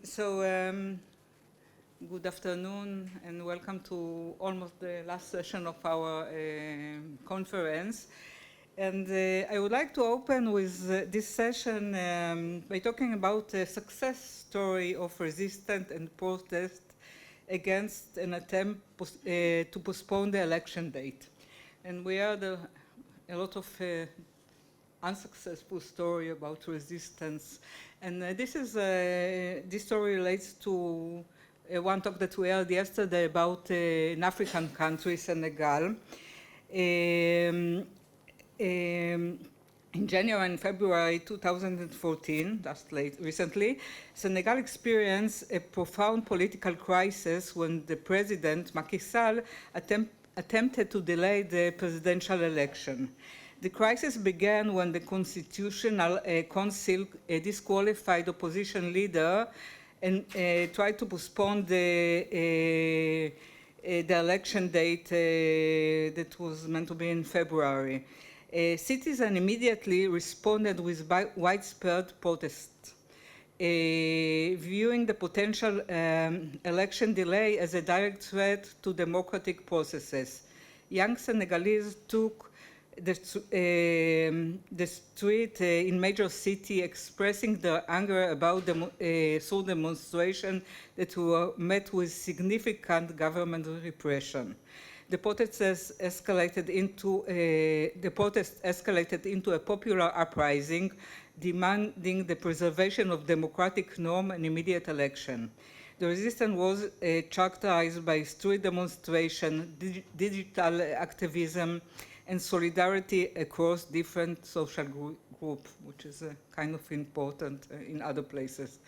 Good afternoon and welcome to almost the last session of our conference. And I would like to open with this session by talking about a success story of resistance and protest against an attempt to postpone the election date. And we heard a lot of unsuccessful story about resistance. And this story relates to one talk that we heard yesterday about an African country, Senegal. In January and February 2014, recently, Senegal experienced a profound political crisis when the president, Macky Sall, attempted to delay the presidential election. The crisis began when the Constitutional Council disqualified opposition leader and tried to postpone the election date that was meant to be in February. Citizens immediately responded with widespread protests, viewing the potential election delay as a direct threat to democratic processes. Young Senegalese took the street in major city expressing their anger about the through demonstration that were met with significant government repression. The protests escalated into a popular uprising demanding the preservation of democratic norm and immediate election. The resistance was characterized by street demonstration, digital activism, and solidarity across different social groups, which is kind of important in other places.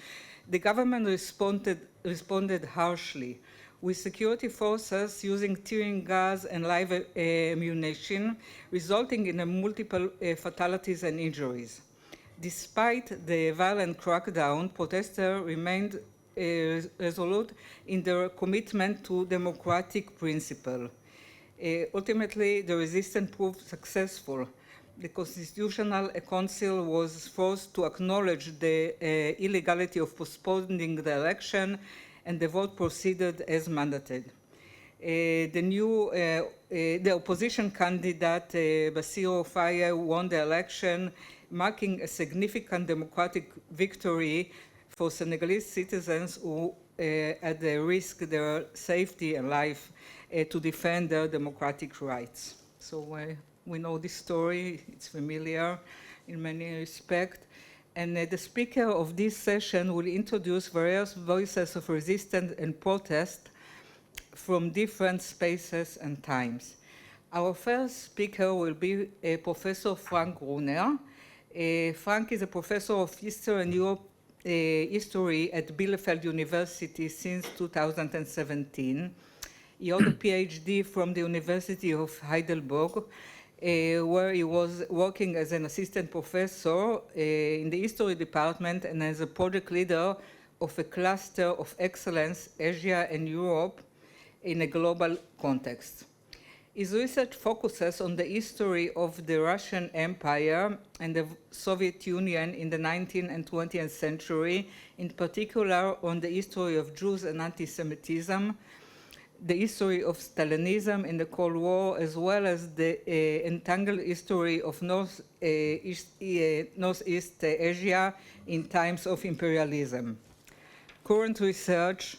The government responded harshly, with security forces using tear gas and live ammunition, resulting in multiple fatalities and injuries. Despite the violent crackdown, protesters remained resolute in their commitment to democratic principle. Ultimately, the resistance proved successful. The Constitutional Council was forced to acknowledge the illegality of postponing the election, and the vote proceeded as mandated. The opposition candidate, Bassirou Faye, won the election, marking a significant democratic victory for Senegalese citizens who at the risk their safety and life to defend their democratic rights. So we know this story, it's familiar in many respects. And the speaker of this session will introduce various voices of resistance and protest from different spaces and times. Our first speaker will be Professor Frank Gruner. Frank is a professor of history and Europe history at Bielefeld University since 2017. He held a PhD from the University of Heidelberg, where he was working as an assistant professor in the history department and as a project leader of a cluster of excellence, Asia and Europe, in a global context. His research focuses on the history of the Russian Empire and the Soviet Union in the 19th and 20th century, in particular on the history of Jews and anti-Semitism, the history of Stalinism in the Cold War, as well as the entangled history of Northeast Asia in times of imperialism. Current research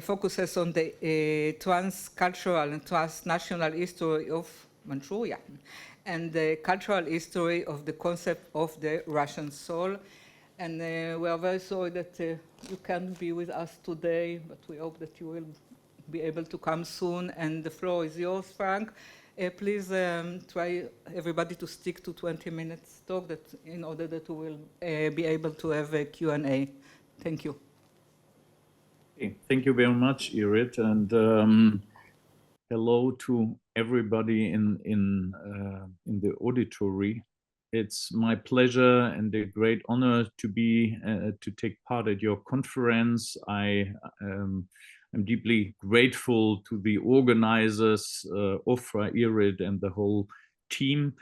focuses on the transcultural and transnational history of Manchuria and the cultural history of the concept of the Russian soul. And we are very sorry that you can't be with us today, but we hope that you will be able to come soon. And the floor is yours, Frank. Please try everybody to stick to 20 minutes talk in order that we will be able to have a Q&A. Thank you. Okay. Thank you very much, Irit, and hello to everybody in the auditory. It's my pleasure and a great honor to take part at your conference. I'm deeply grateful to the organizers, Ofra, Irit, and the whole team.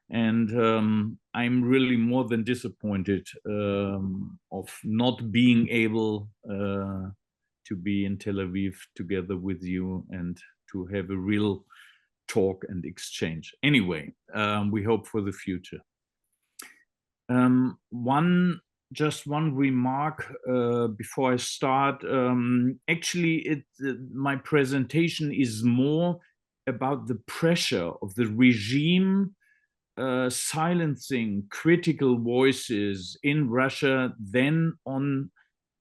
And I'm really more than disappointed of not being able to be in Tel Aviv together with you and to have a real talk and exchange. Anyway, we hope for the future. Just one remark before I start. Actually, my presentation is more about the pressure of the regime silencing critical voices in Russia than on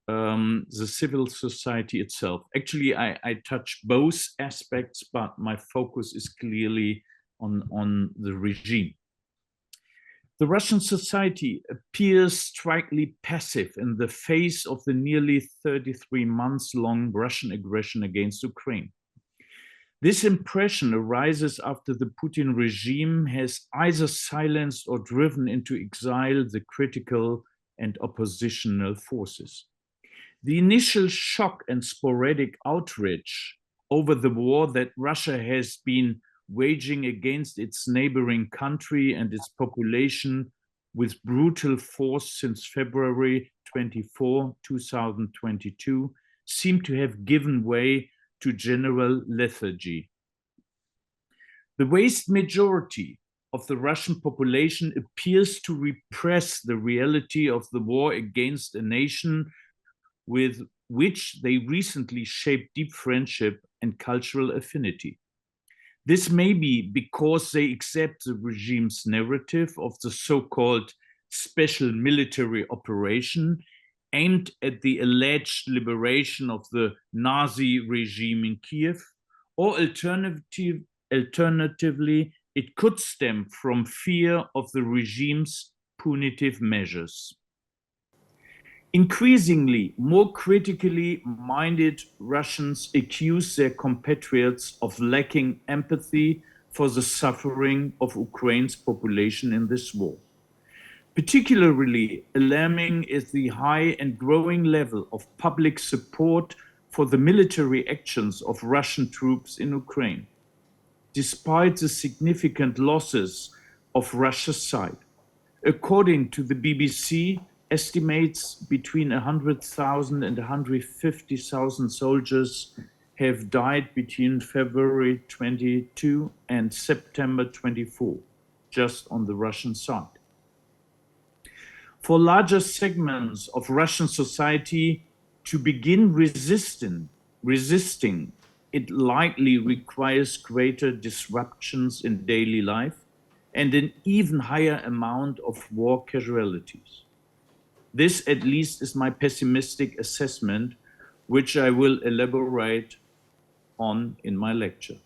the civil society itself. Actually, I touch both aspects, but my focus is clearly on the regime. The Russian society appears strikingly passive in the face of the nearly 33 months long Russian aggression against Ukraine. This impression arises after the Putin regime has either silenced or driven into exile the critical and oppositional forces. The initial shock and sporadic outrage over the war that Russia has been waging against its neighboring country and its population with brutal force since February 24, 2022, seem to have given way to general lethargy. The vast majority of the Russian population appears to repress the reality of the war against a nation with which they recently shaped deep friendship and cultural affinity. This may be because they accept the regime's narrative of the so-called special military operation aimed at the alleged liberation of the Nazi regime in Kiev, or alternatively, it could stem from fear of the regime's punitive measures. Increasingly, more critically minded Russians accuse their compatriots of lacking empathy for the suffering of Ukraine's population in this war. Particularly alarming is the high and growing level of public support for the military actions of Russian troops in Ukraine, despite the significant losses of Russia's side. According to the BBC, estimates between 100,000 and 150,000 soldiers have died between February 22 and September 24, just on the Russian side. For larger segments of Russian society to begin resisting, it likely requires greater disruptions in daily life and an even higher amount of war casualties. This, at least, is my pessimistic assessment, which I will elaborate on in my lecture.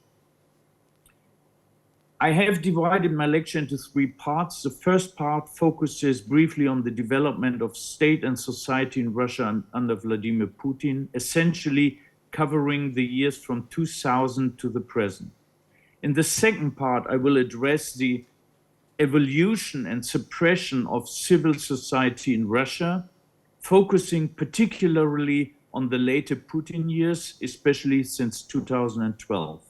I have divided my lecture into three parts. The first part focuses briefly on the development of state and society in Russia under Vladimir Putin, essentially covering the years from 2000 to the present. In the second part, I will address the evolution and suppression of civil society in Russia, focusing particularly on the later Putin years, especially since 2012.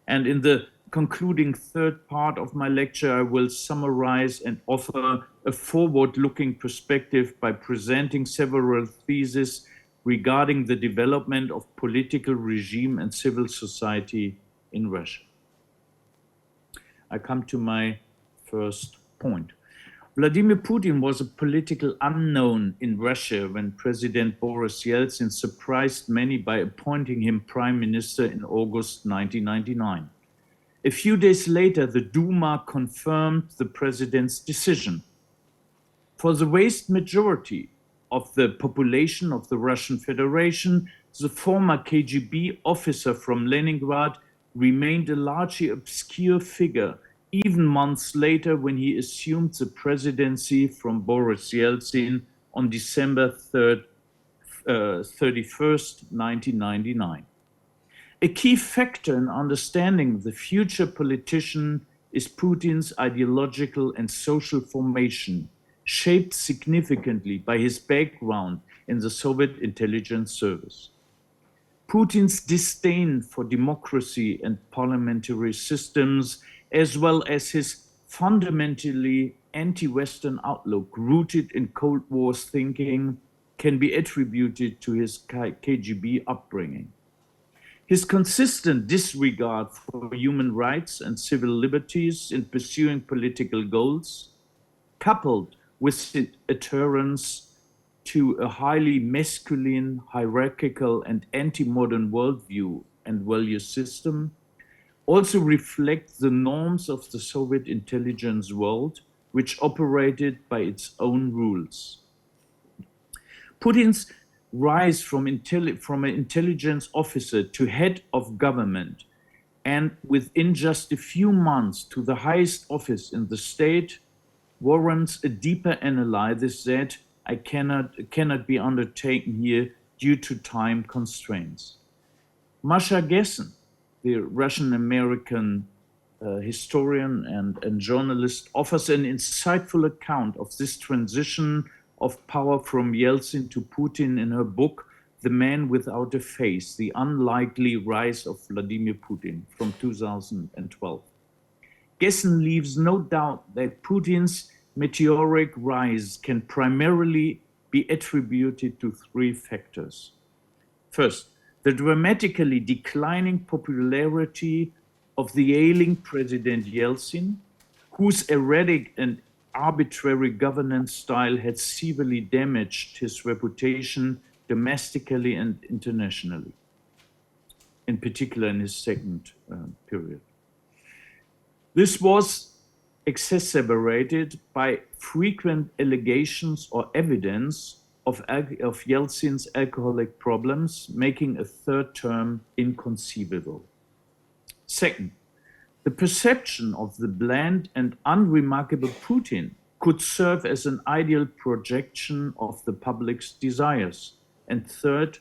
And in the concluding third part of my lecture, I will summarize and offer a forward-looking perspective by presenting several theses regarding the development of political regime and civil society in Russia. I come to my first point. Vladimir Putin was a political unknown in Russia when President Boris Yeltsin surprised many by appointing him prime minister in August 1999. A few days later, the Duma confirmed the president's decision. For the vast majority of the population of the Russian Federation, the former KGB officer from Leningrad remained a largely obscure figure, even months later when he assumed the presidency from Boris Yeltsin on December 31st, 1999. A key factor in understanding the future politician is Putin's ideological and social formation, shaped significantly by his background in the Soviet intelligence service. Putin's disdain for democracy and parliamentary systems, as well as his fundamentally anti-Western outlook rooted in Cold War thinking can be attributed to his KGB upbringing. His consistent disregard for human rights and civil liberties in pursuing political goals, coupled with its adherence to a highly masculine, hierarchical, and anti-modern worldview and value system, also reflect the norms of the Soviet intelligence world, which operated by its own rules. Putin's rise from an intelligence officer to head of government, and within just a few months to the highest office in the state, warrants a deeper analysis that cannot be undertaken here due to time constraints. Masha Gessen, the Russian-American historian and journalist, offers an insightful account of this transition of power from Yeltsin to Putin in her book, The Man Without a Face, The Unlikely Rise of Vladimir Putin from 2012. Gessen leaves no doubt that Putin's meteoric rise can primarily be attributed to three factors. First, the dramatically declining popularity of the ailing President Yeltsin, whose erratic and arbitrary governance style had severely damaged his reputation domestically and internationally, in particular in his second period. This was exacerbated by frequent allegations or evidence of Yeltsin's alcoholic problems, making a third term inconceivable. Second, the perception of the bland and unremarkable Putin could serve as an ideal projection of the public's desires. And third,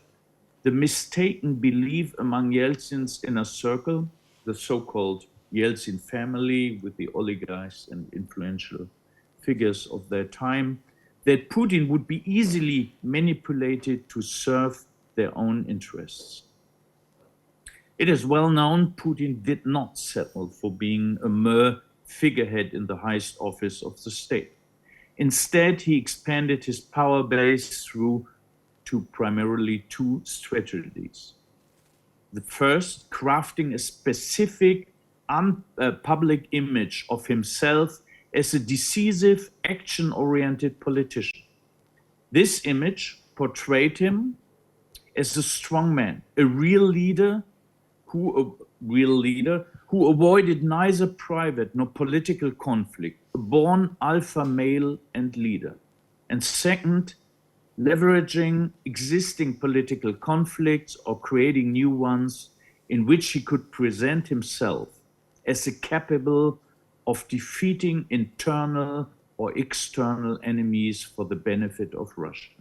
the mistaken belief among Yeltsin's inner circle, the so-called Yeltsin family with the oligarchs and influential figures of their time, that Putin would be easily manipulated to serve their own interests. It is well known Putin did not settle for being a mere figurehead in the highest office of the state. Instead, he expanded his power base through primarily two strategies. The first, crafting a specific public image of himself as a decisive, action-oriented politician. This image portrayed him as a strong man, a real leader who avoided neither private nor political conflict, a born alpha male and leader. And second, leveraging existing political conflicts or creating new ones in which he could present himself as capable of defeating internal or external enemies for the benefit of Russia.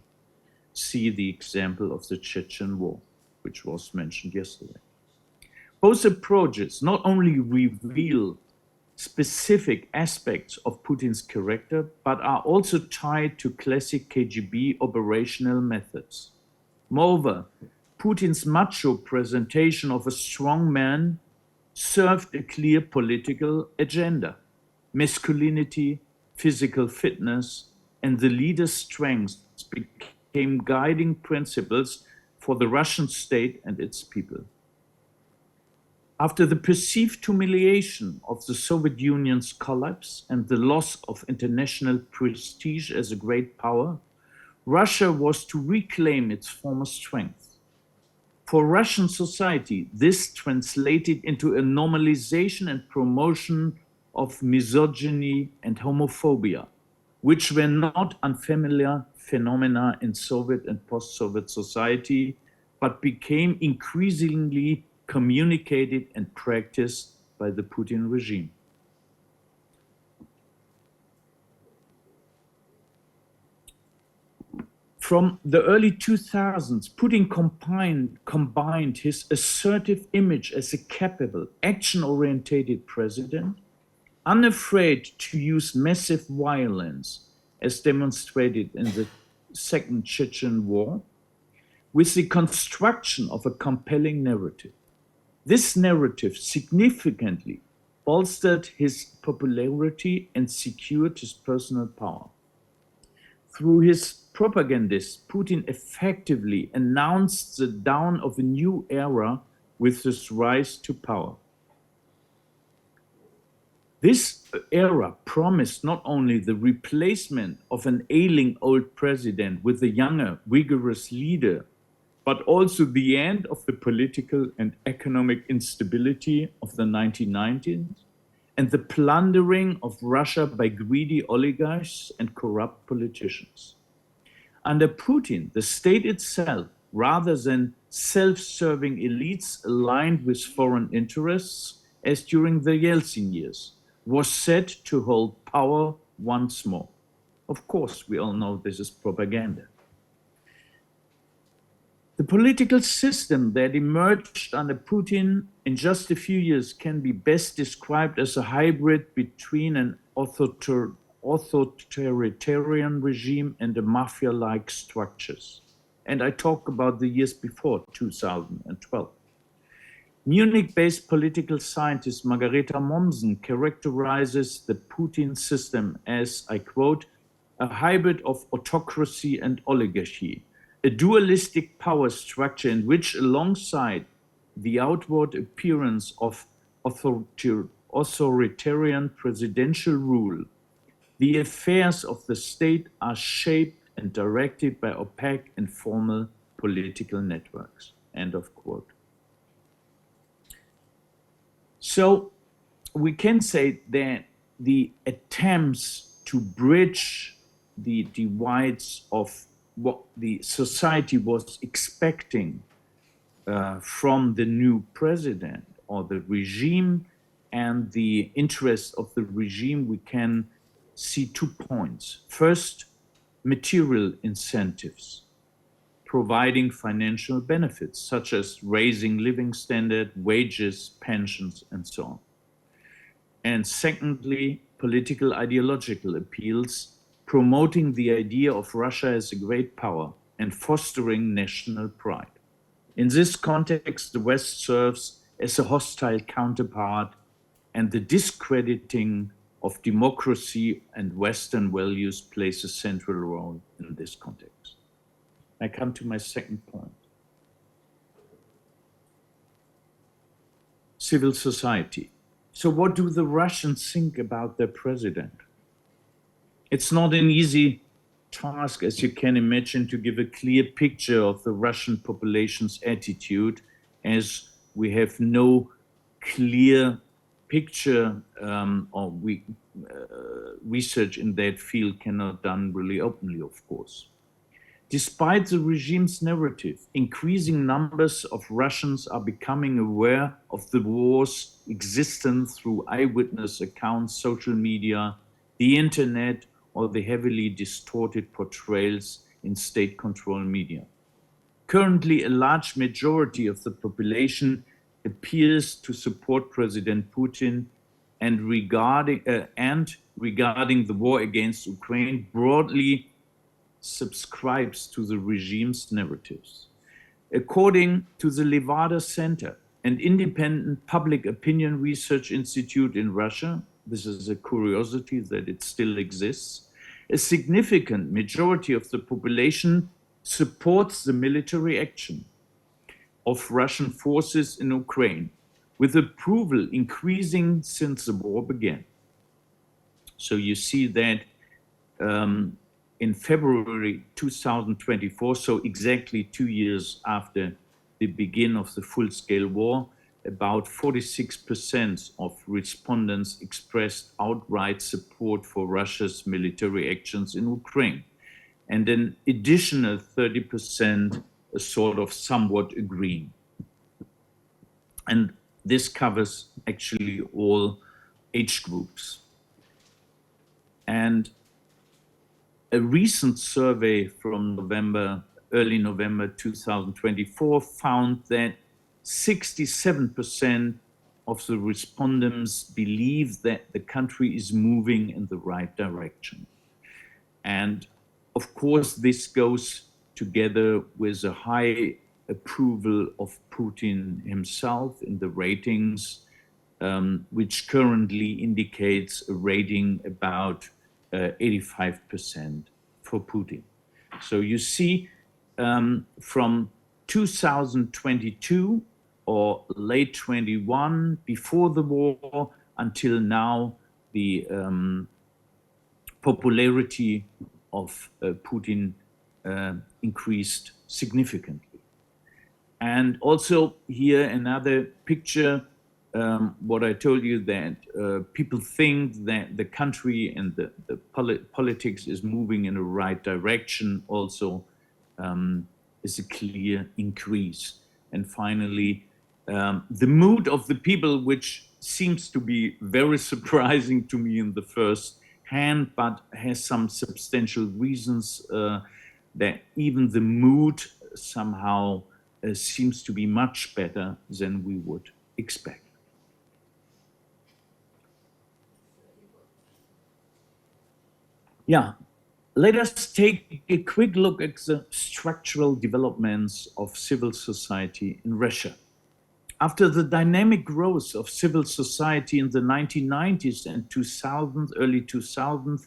See the example of the Chechen War, which was mentioned yesterday. Both approaches not only reveal specific aspects of Putin's character, but are also tied to classic KGB operational methods. Moreover, Putin's macho presentation of a strong man served a clear political agenda. Masculinity, physical fitness, and the leader's strengths became guiding principles for the Russian state and its people. After the perceived humiliation of the Soviet Union's collapse and the loss of international prestige as a great power, Russia was to reclaim its former strength. For Russian society, this translated into a normalization and promotion of misogyny and homophobia, which were not unfamiliar phenomena in Soviet and post-Soviet society, but became increasingly communicated and practiced by the Putin regime. From the early 2000s, Putin combined his assertive image as a capable, action-oriented president, unafraid to use massive violence, as demonstrated in the Second Chechen War, with the construction of a compelling narrative. This narrative significantly bolstered his popularity and secured his personal power. Through his propagandists, Putin effectively announced the dawn of a new era with his rise to power. This era promised not only the replacement of an ailing old president with a younger, vigorous leader, but also the end of the political and economic instability of the 1990s and the plundering of Russia by greedy oligarchs and corrupt politicians. Under Putin, the state itself, rather than self-serving elites aligned with foreign interests, as during the Yeltsin years, was set to hold power once more. Of course, we all know this is propaganda. The political system that emerged under Putin in just a few years can be best described as a hybrid between an authoritarian regime and a mafia-like structures. And I talk about the years before 2012. Munich-based political scientist Margareta Mommsen characterizes the Putin system as, I quote, a hybrid of autocracy and oligarchy, a dualistic power structure in which, alongside the outward appearance of authoritarian presidential rule, the affairs of the state are shaped and directed by opaque and formal political networks. End of quote. So we can say that the attempts to bridge the divides of what the society was expecting from the new president or the regime and the interests of the regime, we can see 2 points. First, material incentives, providing financial benefits such as raising living standard, wages, pensions, and so on. And secondly, political ideological appeals, promoting the idea of Russia as a great power and fostering national pride. In this context, the West serves as a hostile counterpart, and the discrediting of democracy and Western values plays a central role in this context. I come to my second point. Civil society. So what do the Russians think about their president? It's not an easy task, as you can imagine, to give a clear picture of the Russian population's attitude, as we have no clear picture or research in that field cannot done really openly, of course. Despite the regime's narrative, increasing numbers of Russians are becoming aware of the war's existence through eyewitness accounts, social media, the internet, or the heavily distorted portrayals in state-controlled media. Currently, a large majority of the population appears to support President Putin, and regarding the war against Ukraine, broadly subscribes to the regime's narratives. According to the Levada Center, an independent public opinion research institute in Russia, this is a curiosity that it still exists, a significant majority of the population supports the military action of Russian forces in Ukraine, with approval increasing since the war began. So you see that in February 2024, so exactly 2 years after the beginning of the full-scale war, about 46% of respondents expressed outright support for Russia's military actions in Ukraine, and an additional 30% sort of somewhat agreeing. And this covers actually all age groups. And a recent survey from early November 2024 found that 67% of the respondents believe that the country is moving in the right direction. And of course, this goes together with a high approval of Putin himself in the ratings, which currently indicates a rating about 85% for Putin. So you see, from 2022 or late 21, before the war, until now, the popularity of Putin increased significantly. And also here another picture, what I told you, that people think that the country and the politics is moving in the right direction, also is a clear increase. And finally, the mood of the people, which seems to be very surprising to me in the first hand, but has some substantial reasons, that even the mood somehow seems to be much better than we would expect. Yeah, let us take a quick look at the structural developments of civil society in Russia. After the dynamic growth of civil society in the 1990s and 2000s, early 2000s,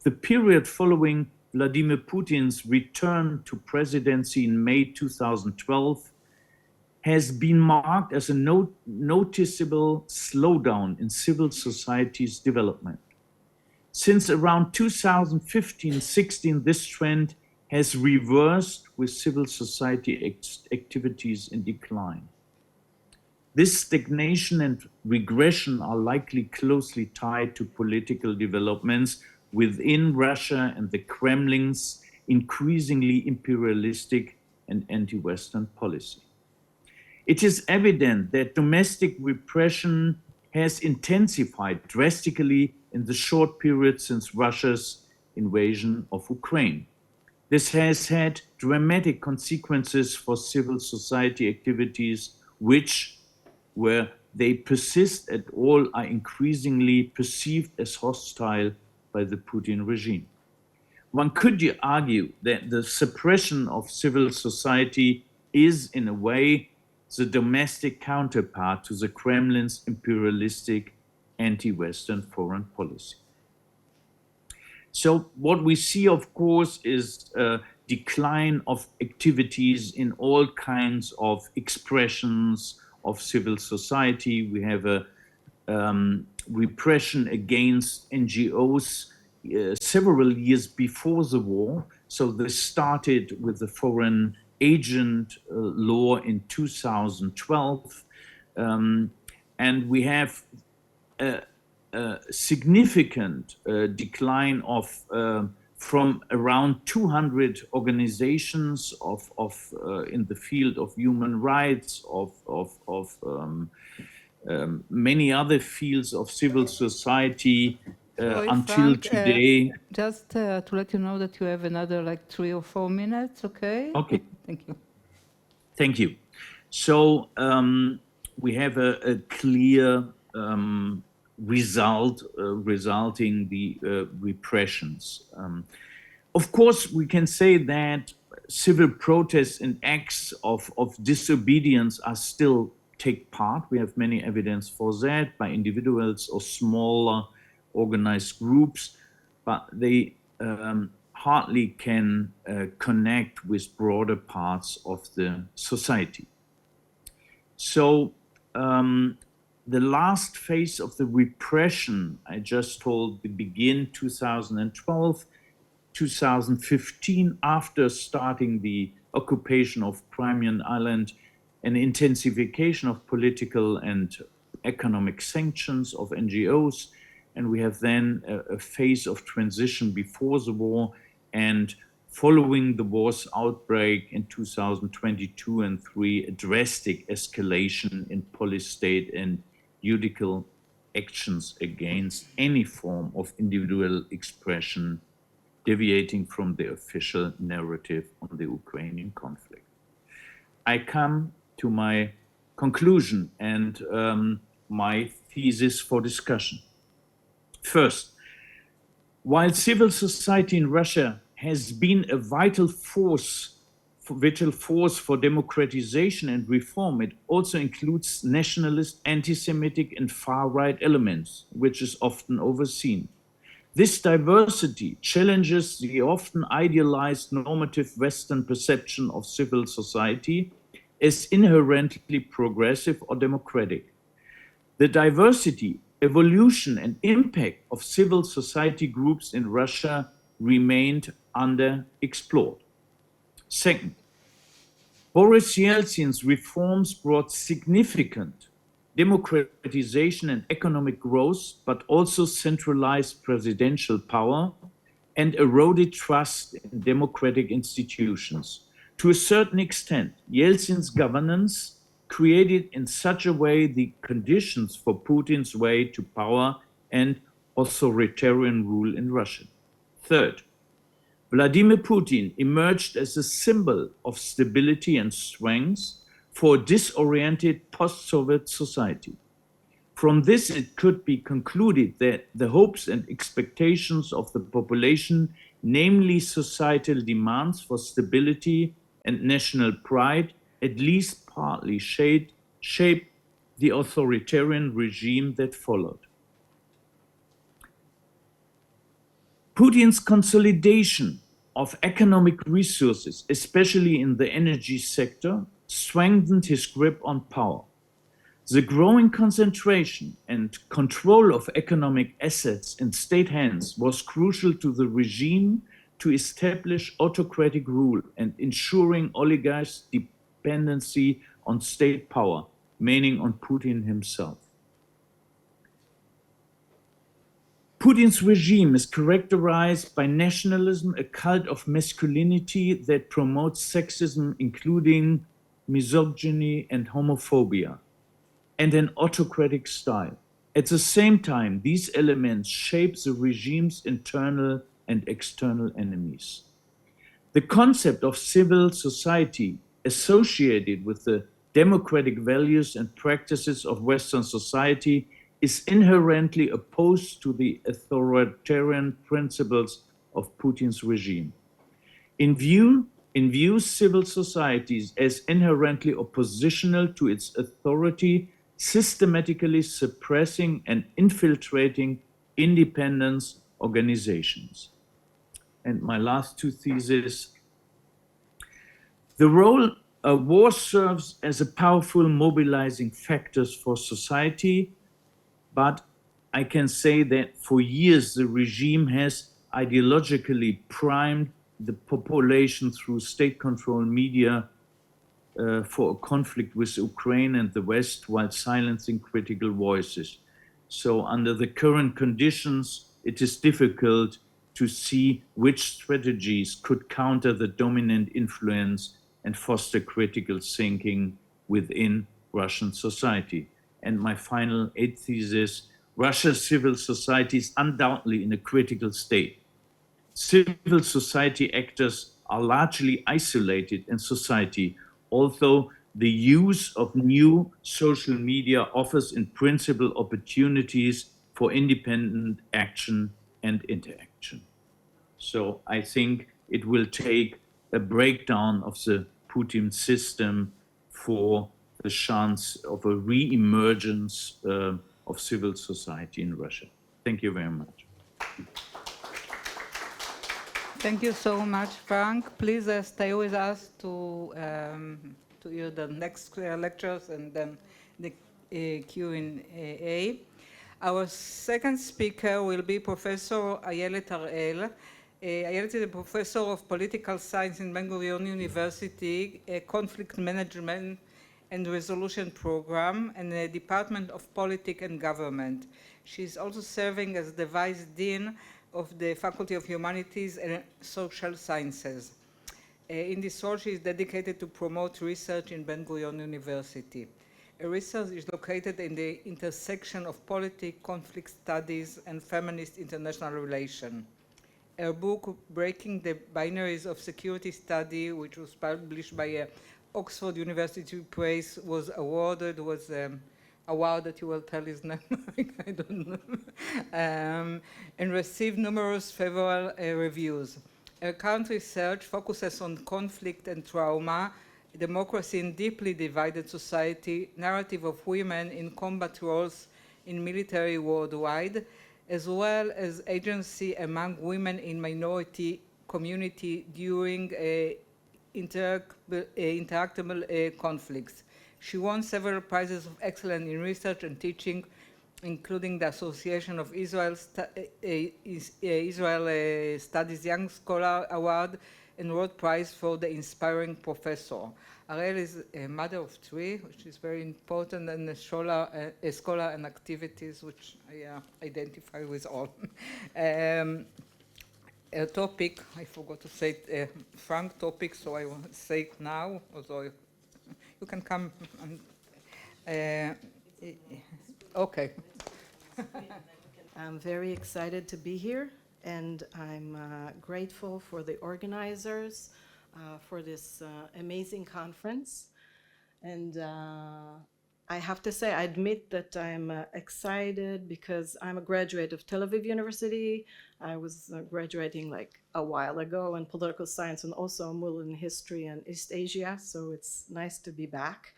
the period following Vladimir Putin's return to presidency in May 2012 has been marked as a noticeable slowdown in civil society's development. Since around 2015-16, this trend has reversed, with civil society activities in decline. This stagnation and regression are likely closely tied to political developments within Russia and the Kremlin's increasingly imperialistic and anti-Western policy. It is evident that domestic repression has intensified drastically in the short period since Russia's invasion of Ukraine. This has had dramatic consequences for civil society activities, which, where they persist at all, are increasingly perceived as hostile by the Putin regime. One could argue that the suppression of civil society is, in a way, the domestic counterpart to the Kremlin's imperialistic anti-Western foreign policy. So what we see, of course, is a decline of activities in all kinds of expressions of civil society. We have a repression against NGOs several years before the war. So this started with the foreign agent law in 2012. And we have a significant decline of from around 200 organizations in the field of human rights, of many other fields of civil society until Frank, today. Just to let you know that you have another like 3 or 4 minutes, okay? Okay. Thank you. Thank you. So we have a clear result resulting the repressions. Of course, we can say that civil protests and acts of disobedience are still take part. We have many evidence for that by individuals or smaller organized groups, but they hardly can connect with broader parts of the society. So the last phase of the repression, I just told, begin 2012, 2015, after starting the occupation of Crimean Island, an intensification of political and economic sanctions of NGOs. And we have then a phase of transition before the war, and following the war's outbreak in 2022 and 3, a drastic escalation in police state and judicial actions against any form of individual expression deviating from the official narrative on the Ukrainian conflict. I come to my conclusion and my thesis for discussion. First, while civil society in Russia has been a vital force vital force for democratization and reform, it also includes nationalist, anti-Semitic, and far-right elements, which is often overseen. This diversity challenges the often idealized normative Western perception of civil society as inherently progressive or democratic. The diversity, evolution, and impact of civil society groups in Russia remained underexplored. Second, Boris Yeltsin's reforms brought significant democratization and economic growth, but also centralized presidential power and eroded trust in democratic institutions. To a certain extent, Yeltsin's governance created in such a way the conditions for Putin's way to power and authoritarian rule in Russia. Third, Vladimir Putin emerged as a symbol of stability and strength for a disoriented post-Soviet society. From this, it could be concluded that the hopes and expectations of the population, namely societal demands for stability and national pride, at least partly shaped the authoritarian regime that followed. Putin's consolidation of economic resources, especially in the energy sector, strengthened his grip on power. The growing concentration and control of economic assets in state hands was crucial to the regime to establish autocratic rule and ensuring oligarchs' dependency on state power, meaning on Putin himself. Putin's regime is characterized by nationalism, a cult of masculinity that promotes sexism, including misogyny and homophobia, and an autocratic style. At the same time, these elements shape the regime's internal and external enemies. The concept of civil society associated with the democratic values and practices of Western society is inherently opposed to the authoritarian principles of Putin's regime. In views civil societies as inherently oppositional to its authority, systematically suppressing and infiltrating independent organizations. And my last two theses. The role war serves as a powerful mobilizing factor for society, but I can say that for years the regime has ideologically primed the population through state-controlled media for a conflict with Ukraine and the West while silencing critical voices. So under the current conditions, it is difficult to see which strategies could counter the dominant influence and foster critical thinking within Russian society. And my final eighth thesis, Russia's civil society is undoubtedly in a critical state. Civil society actors are largely isolated in society, although the use of new social media offers in principle opportunities for independent action and interaction. So I think it will take a breakdown of the Putin system for the chance of a re-emergence of civil society in Russia. Thank you very much. Thank you so much, Frank. Please stay with us to hear the next lectures and then the Q&A. Our second speaker will be Professor Ayelet Harel. Ayelet is a professor of political science in Ben-Gurion University, a conflict management and resolution program, and the Department of Politics and Government. She is also serving as the Vice Dean of the Faculty of Humanities and Social Sciences. In this role, she is dedicated to promote research in Ben-Gurion University. Her research is located in the intersection of politics, conflict studies, and feminist international relations. Her book, Breaking the Binaries of Security Study, which was published by Oxford University Press, was awarded, award that you will tell his name, I don't know, and received numerous favorable reviews. Her current research focuses on conflict and trauma, democracy in deeply divided society, narrative of women in combat roles in military worldwide, as well as agency among women in minority community during interactable conflicts. She won several prizes of excellence in research and teaching, including the Association of Israel Studies Young Scholar Award and World Prize for the Inspiring Professor. Harel is a mother of three, which is very important, and a scholar and activities which I identify with all. A topic, I forgot to say it, frank topic, so I will say it now, although you can come and, okay. I'm very excited to be here, and I'm grateful for the organizers for this amazing conference. And I have to say, I admit that I'm excited because I'm a graduate of Tel Aviv University. I was graduating like a while ago in political science and also in history and East Asia, so it's nice to be back.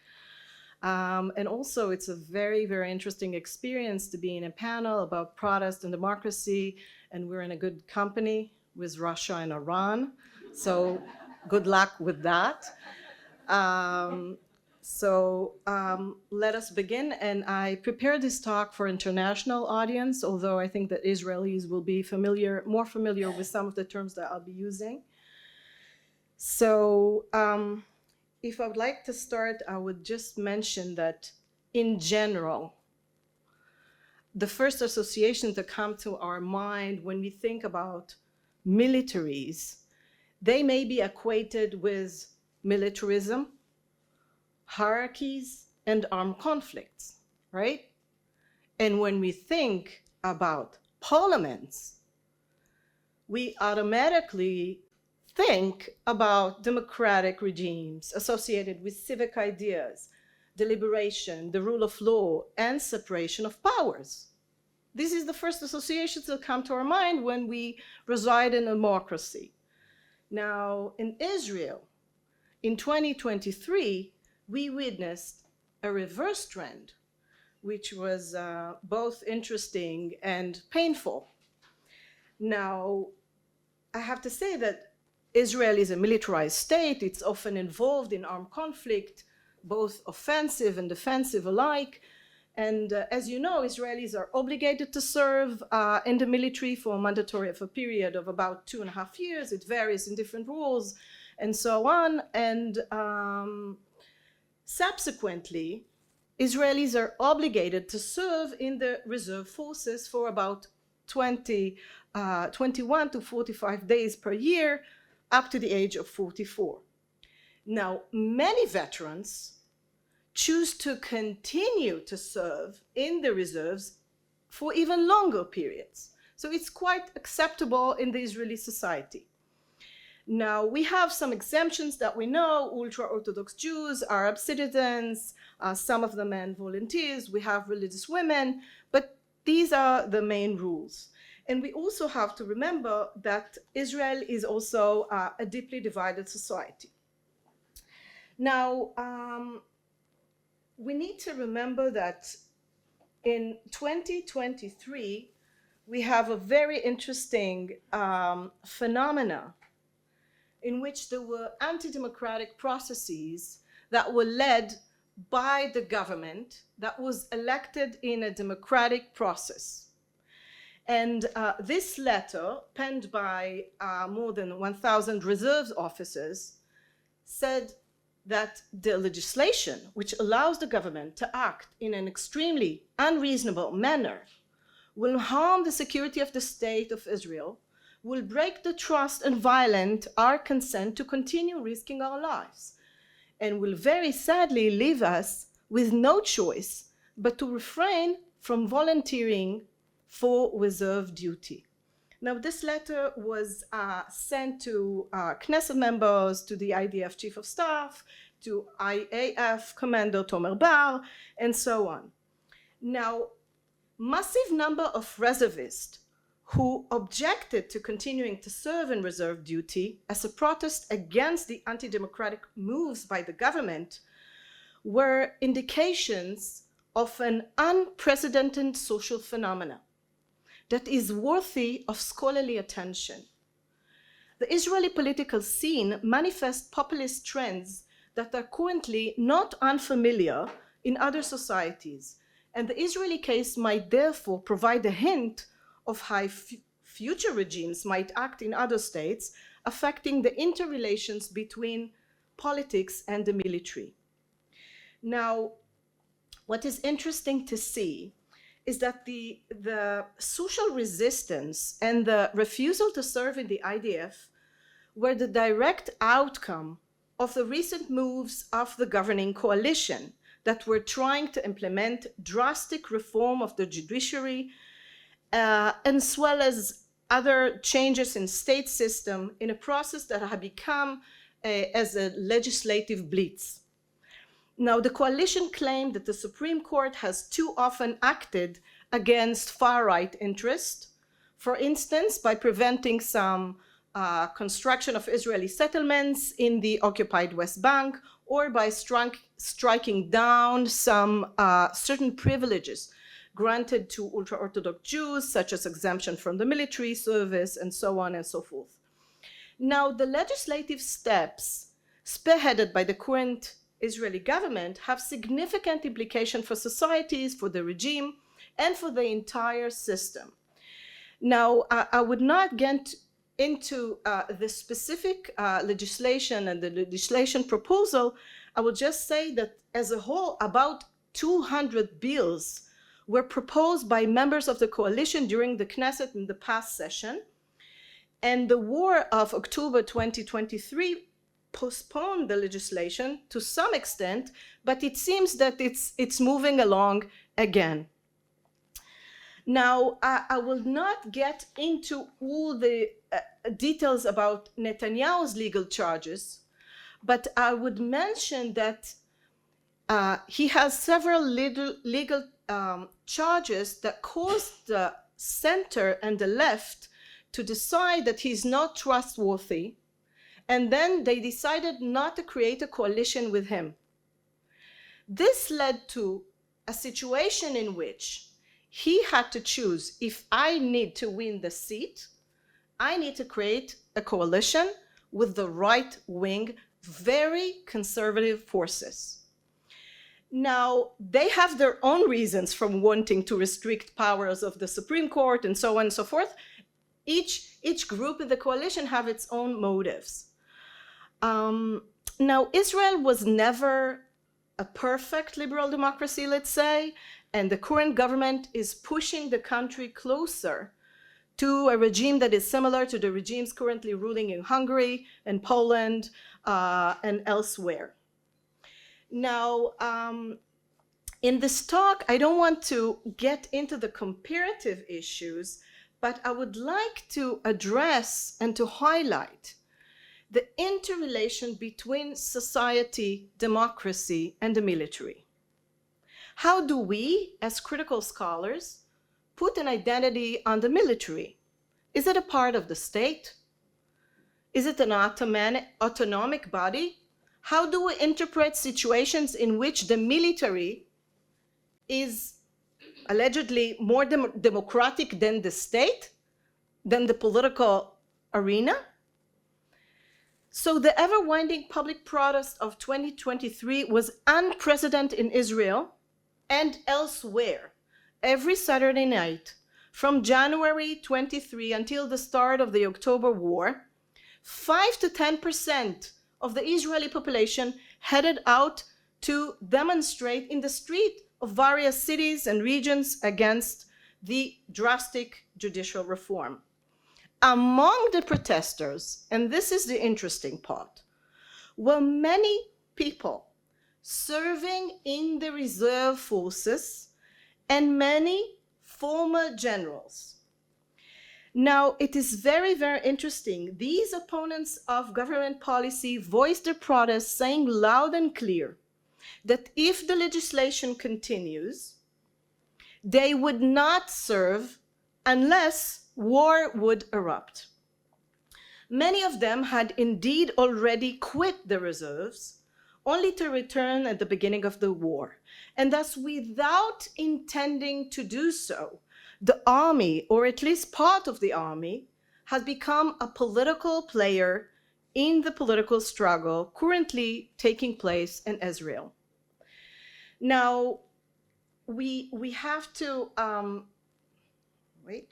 And also, it's a very, very interesting experience to be in a panel about protest and democracy, and we're in a good company with Russia and Iran, so good luck with that. Let us begin, and I prepared this talk for international audience, although I think that Israelis will be more familiar with some of the terms that I'll be using. So, if I would like to start, I would just mention that in general, the first associations that come to our mind when we think about militaries, they may be equated with militarism, hierarchies, and armed conflicts, right? And when we think about parliaments, we automatically think about democratic regimes associated with civic ideas, deliberation, the rule of law, and separation of powers. This is the first associations that come to our mind when we reside in a democracy. Now, in Israel, in 2023, we witnessed a reverse trend, which was both interesting and painful. Now, I have to say that Israel is a militarized state. It's often involved in armed conflict, both offensive and defensive alike. And as you know, Israelis are obligated to serve in the military for a period of about 2.5 years. It varies in different rules and so on. And subsequently, Israelis are obligated to serve in the reserve forces for about 21 to 45 days per year, up to the age of 44. Now, many veterans choose to continue to serve in the reserves for even longer periods. So it's quite acceptable in the Israeli society. Now, we have some exemptions that we know: ultra-Orthodox Jews, Arab citizens, some of the men volunteers, we have religious women, but these are the main rules. And we also have to remember that Israel is also a deeply divided society. Now, we need to remember that in 2023, we have a very interesting phenomena in which there were anti-democratic processes that were led by the government that was elected in a democratic process. And this letter, penned by more than 1,000 reserve officers, said that the legislation which allows the government to act in an extremely unreasonable manner will harm the security of the state of Israel, will break the trust and violate our consent to continue risking our lives, and will very sadly leave us with no choice but to refrain from volunteering for reserve duty. Now, this letter was sent to Knesset members, to the IDF Chief of Staff, to IAF Commander Tomer Bar, and so on. Now, massive number of reservists who objected to continuing to serve in reserve duty as a protest against the anti-democratic moves by the government, were indications of an unprecedented social phenomena that is worthy of scholarly attention. The Israeli political scene manifests populist trends that are currently not unfamiliar in other societies, and the Israeli case might therefore provide a hint of how future regimes might act in other states, affecting the interrelations between politics and the military. Now, what is interesting to see is that the social resistance and the refusal to serve in the IDF were the direct outcome of the recent moves of the governing coalition that were trying to implement drastic reform of the judiciary, as well as other changes in state system in a process that had become as a legislative blitz. Now, the coalition claimed that the Supreme Court has too often acted against far-right interests, for instance, by preventing some construction of Israeli settlements in the occupied West Bank, or by striking down some certain privileges granted to ultra-Orthodox Jews, such as exemption from the military service, and so on and so forth. Now, the legislative steps spearheaded by the current Israeli government have significant implications for societies, for the regime, and for the entire system. Now, I would not get into the specific legislation and the legislation proposal. I will just say that as a whole, about 200 bills were proposed by members of the coalition during the Knesset in the past session. And the war of October 2023 postponed the legislation to some extent, but it seems that it's moving along again. Now, I will not get into all the details about Netanyahu's legal charges, but I would mention that he has several legal charges that caused the center and the left to decide that he's not trustworthy, and then they decided not to create a coalition with him. This led to a situation in which he had to choose: if I need to win the seat, I need to create a coalition with the right-wing, very conservative forces. Now, they have their own reasons for wanting to restrict powers of the Supreme Court and so on and so forth. Each group in the coalition have its own motives. Now, Israel was never a perfect liberal democracy, let's say, and the current government is pushing the country closer to a regime that is similar to the regimes currently ruling in Hungary and Poland and elsewhere. Now, in this talk, I don't want to get into the comparative issues, but I would like to address and to highlight the interrelation between society, democracy, and the military. How do we, as critical scholars, put an identity on the military? Is it a part of the state? Is it an autonomic body? How do we interpret situations in which the military is allegedly more democratic than the state, than the political arena? So the ever-winding public protest of 2023 was unprecedented in Israel and elsewhere. Every Saturday night, from January 23 until the start of the October War, 5 to 10% of the Israeli population headed out to demonstrate in the street of various cities and regions against the drastic judicial reform. Among the protesters, and this is the interesting part, were many people serving in the reserve forces and many former generals. Now, it is very, very interesting. These opponents of government policy voiced their protest, saying loud and clear that if the legislation continues, they would not serve unless war would erupt. Many of them had indeed already quit the reserves, only to return at the beginning of the war. And thus, without intending to do so, the army, or at least part of the army, has become a political player in the political struggle currently taking place in Israel. Now, we have to, wait,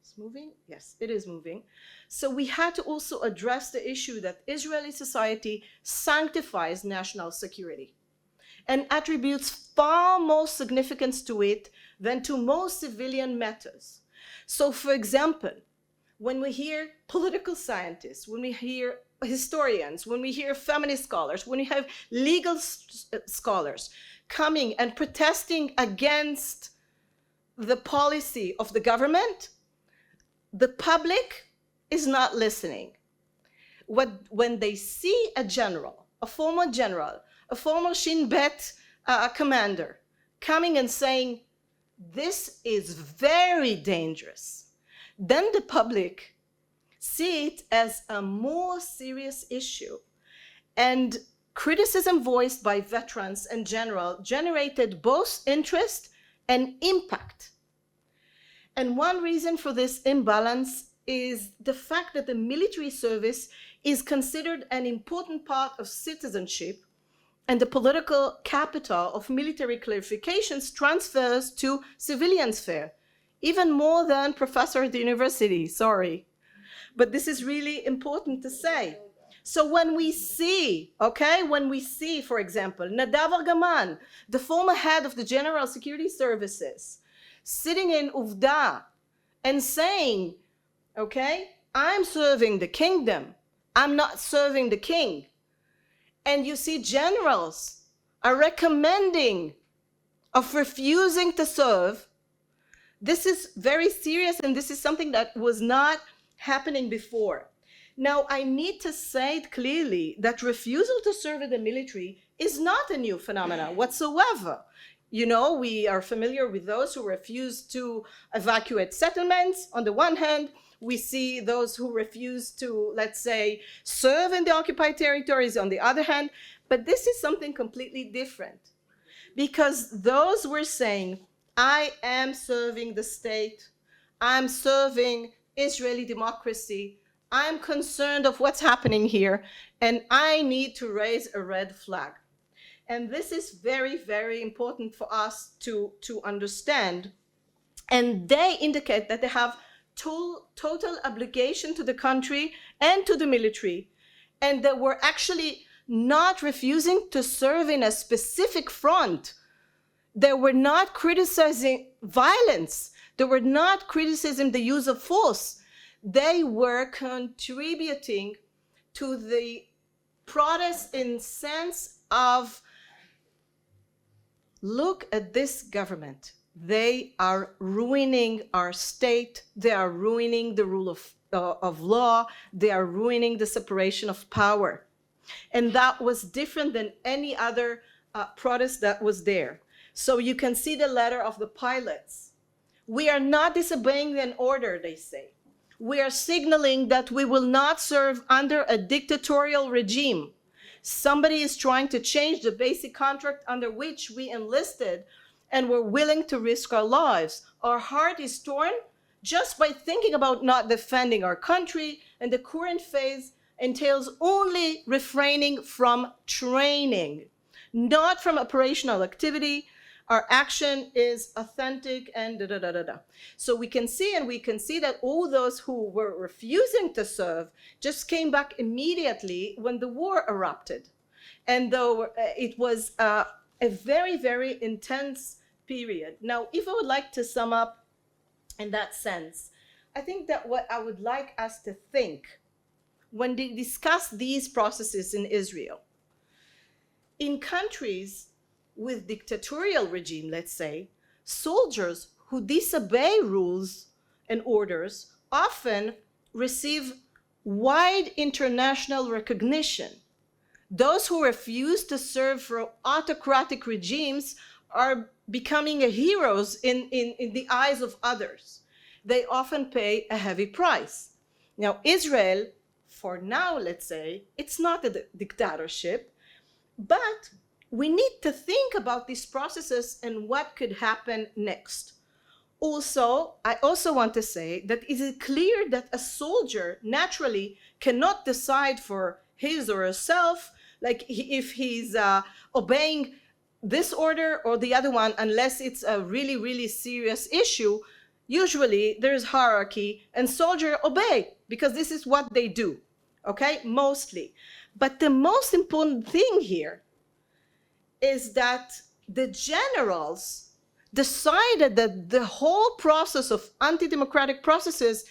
it's moving? Yes, it is moving. So we had to also address the issue that Israeli society sanctifies national security and attributes far more significance to it than to most civilian matters. So, for example, when we hear political scientists, when we hear historians, when we hear feminist scholars, when we have legal scholars coming and protesting against the policy of the government, the public is not listening. When they see a general, a former Shin Bet commander coming and saying, this is very dangerous, then the public see it as a more serious issue. And criticism voiced by veterans and general generated both interest and impact. And one reason for this imbalance is the fact that the military service is considered an important part of citizenship, and the political capital of military clarifications transfers to civilian sphere, even more than professor at the university, sorry. But this is really important to say. So when we see, for example, Nadav Argaman, the former head of the General Security Services, sitting in Uvda and saying, I'm serving the kingdom, I'm not serving the king. And you see generals are recommending of refusing to serve. This is very serious, and this is something that was not happening before. Now, I need to say it clearly that refusal to serve in the military is not a new phenomenon whatsoever. You know, we are familiar with those who refuse to evacuate settlements. On the one hand, we see those who refuse to, let's say, serve in the occupied territories on the other hand. But this is something completely different, because those were saying, I am serving the state, I'm serving Israeli democracy, I'm concerned of what's happening here, and I need to raise a red flag. And this is very, very important for us to understand. And they indicate that they have total obligation to the country and to the military. And they were actually not refusing to serve in a specific front. They were not criticizing violence. They were not criticizing the use of force. They were contributing to the protest in sense of, look at this government. They are ruining our state. They are ruining the rule of law. They are ruining the separation of power. And that was different than any other protest that was there. So you can see the letter of the pilots. We are not disobeying an order, they say. We are signaling that we will not serve under a dictatorial regime. Somebody is trying to change the basic contract under which we enlisted and were willing to risk our lives. Our heart is torn just by thinking about not defending our country, and the current phase entails only refraining from training, not from operational activity. Our action is authentic and da-da-da-da-da. So we can see that all those who were refusing to serve just came back immediately when the war erupted. And though it was a very, very intense period. Now, if I would like to sum up in that sense, I think that what I would like us to think when they discuss these processes in Israel, in countries with dictatorial regime, let's say, soldiers who disobey rules and orders often receive wide international recognition. Those who refuse to serve for autocratic regimes are becoming heroes in the eyes of others. they often pay a heavy price. Now, Israel, for now, let's say, it's not a dictatorship, but we need to think about these processes and what could happen next. Also, I also want to say that it is clear that a soldier naturally cannot decide for his or herself, like if he's obeying this order or the other one, unless it's a really, really serious issue. Usually there's hierarchy and soldiers obey because this is what they do, okay, mostly. But the most important thing here is that the generals decided that the whole process of anti-democratic processes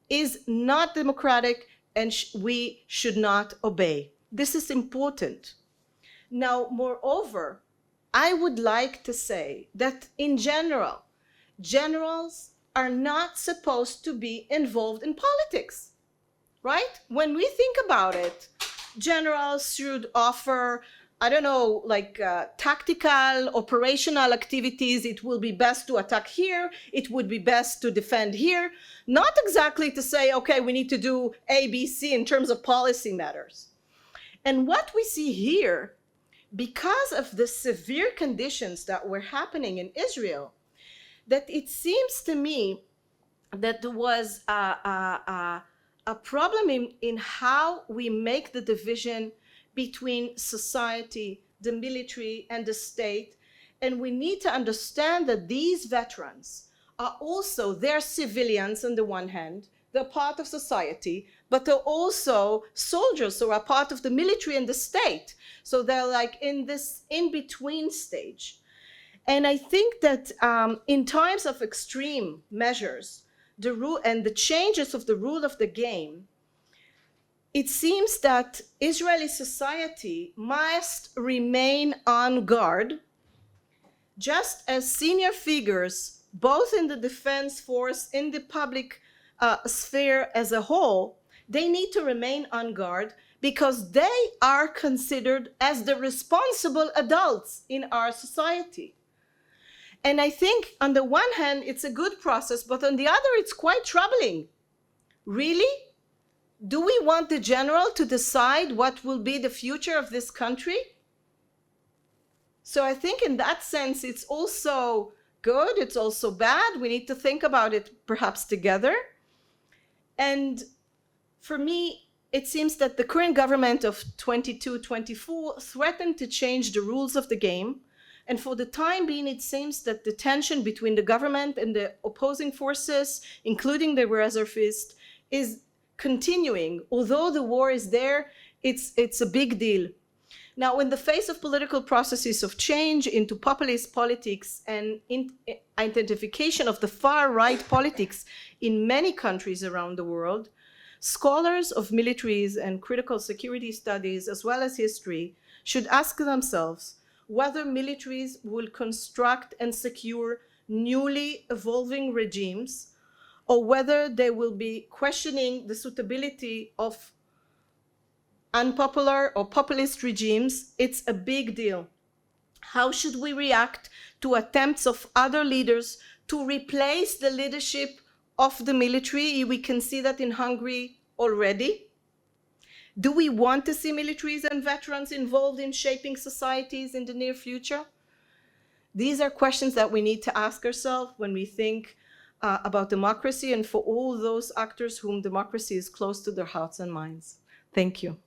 is not democratic and we should not obey. This is important. Now, moreover, I would like to say that in general, generals are not supposed to be involved in politics, right? When we think about it, generals should offer, I don't know, like tactical, operational activities. It will be best to attack here. It would be best to defend here. Not exactly to say, okay, we need to do A, B, C in terms of policy matters. And what we see here, because of the severe conditions that were happening in Israel, that it seems to me that there was a problem in how we make the division between society, the military, and the state. And we need to understand that these veterans are also, they're civilians on the one hand, they're part of society, but they're also soldiers, so are part of the military and the state. So they're like in this in-between stage. And I think that in times of extreme measures, the rule and the changes of the rule of the game, it seems that Israeli society must remain on guard, just as senior figures, both in the defense force, in the public sphere as a whole, they need to remain on guard because they are considered as the responsible adults in our society. And I think on the one hand, it's a good process, but on the other, it's quite troubling. Really? Do we want the general to decide what will be the future of this country? So I think in that sense, it's also good, it's also bad. We need to think about it perhaps together. And for me, it seems that the current government of 22-24 threatened to change the rules of the game. And for the time being, it seems that the tension between the government and the opposing forces, including the reservists, is continuing. Although the war is there, it's a big deal. Now, in the face of political processes of change into populist politics and identification of the far-right politics in many countries around the world, scholars of militaries and critical security studies, as well as history, should ask themselves whether militaries will construct and secure newly evolving regimes, or whether they will be questioning the suitability of unpopular or populist regimes. It's a big deal. How should we react to attempts of other leaders to replace the leadership of the military? We can see that in Hungary already. Do we want to see militaries and veterans involved in shaping societies in the near future? These are questions that we need to ask ourselves when we think about democracy, and for all those actors whom democracy is close to their hearts and minds. Thank you.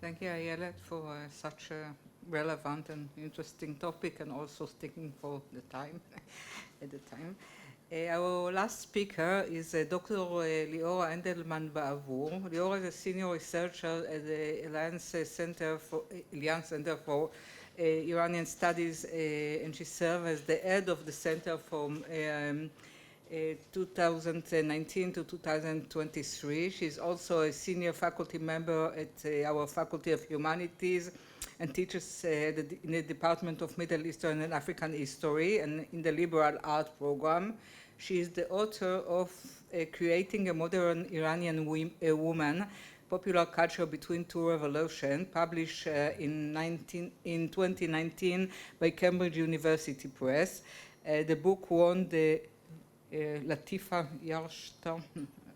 Thank you, Ayelet, for such a relevant and interesting topic, and also sticking for the time at the time. Our last speaker is Dr. Liora Hendelman-Baavur. Liora is a senior researcher at the Alliance Center for Iranian Studies, and she served as the head of the center from 2019 to 2023. She's also a senior faculty member at our Faculty of Humanities and teaches in the Department of Middle Eastern and African History and in the Liberal Art Program. She is the author of Creating a Modern Iranian Woman, Popular Culture Between Two Revolutions, published in 2019 by Cambridge University Press. The book won the Latifa Yarshtar,